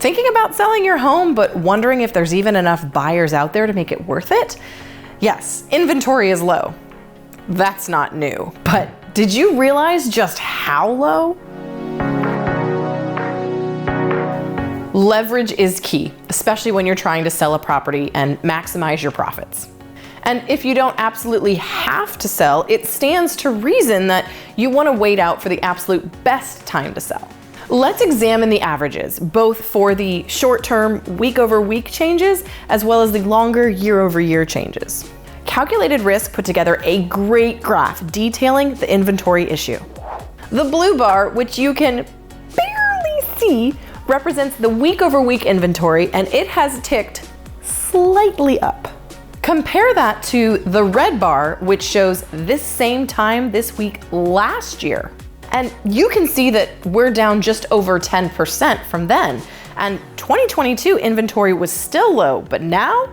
Thinking about selling your home, but wondering if there's even enough buyers out there to make it worth it? Yes, inventory is low. That's not new, but did you realize just how low? Leverage is key, especially when you're trying to sell a property and maximize your profits. And if you don't absolutely have to sell, it stands to reason that you want to wait out for the absolute best time to sell. Let's examine the averages, both for the short-term week-over-week changes, as well as the longer year-over-year changes. Calculated Risk put together a great graph detailing the inventory issue. The blue bar, which you can barely see, represents the week-over-week inventory, and it has ticked slightly up. Compare that to the red bar, which shows this same time this week last year. And you can see that we're down just over 10% from then. And 2022 inventory was still low, but now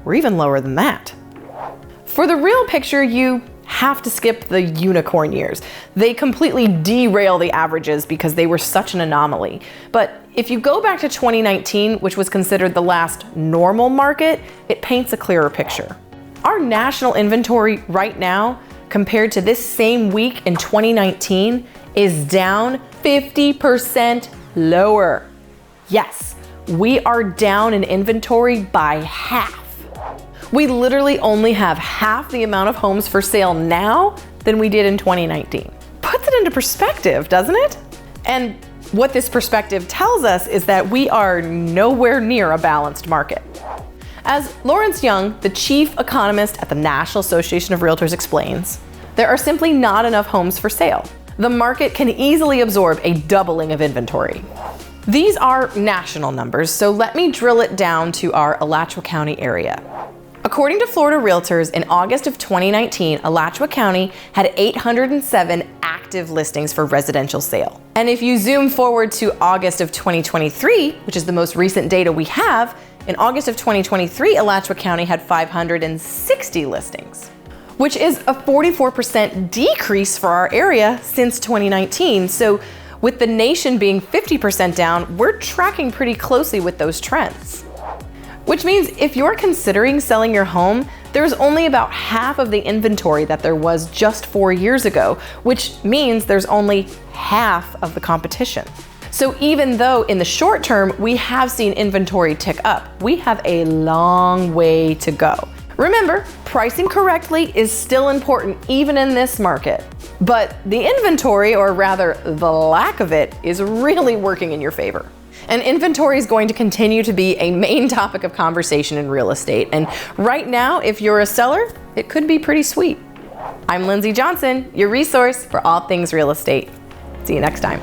we're even lower than that. For the real picture, you have to skip the unicorn years. They completely derail the averages because they were such an anomaly. But if you go back to 2019, which was considered the last normal market, it paints a clearer picture. Our national inventory right now, compared to this same week in 2019, is down 50% lower. Yes, we are down in inventory by half. We literally only have half the amount of homes for sale now than we did in 2019. Puts it into perspective, doesn't it? And what this perspective tells us is that we are nowhere near a balanced market. As Lawrence Young, the chief economist at the National Association of Realtors, explains, there are simply not enough homes for sale. The market can easily absorb a doubling of inventory. These are national numbers, so let me drill it down to our Alachua County area. According to Florida Realtors, in August of 2019, Alachua County had 807 active listings for residential sale. And if you zoom forward to August of 2023, which is the most recent data we have, in August of 2023, Alachua County had 560 listings, which is a 44% decrease for our area since 2019. So with the nation being 50% down, we're tracking pretty closely with those trends. Which means if you're considering selling your home, there's only about half of the inventory that there was just 4 years ago, which means there's only half of the competition. So even though in the short term we have seen inventory tick up, we have a long way to go. Remember, pricing correctly is still important even in this market. But the inventory, or rather the lack of it, is really working in your favor. And inventory is going to continue to be a main topic of conversation in real estate. And right now, if you're a seller, it could be pretty sweet. I'm Lindsey Johnson, your resource for all things real estate. See you next time.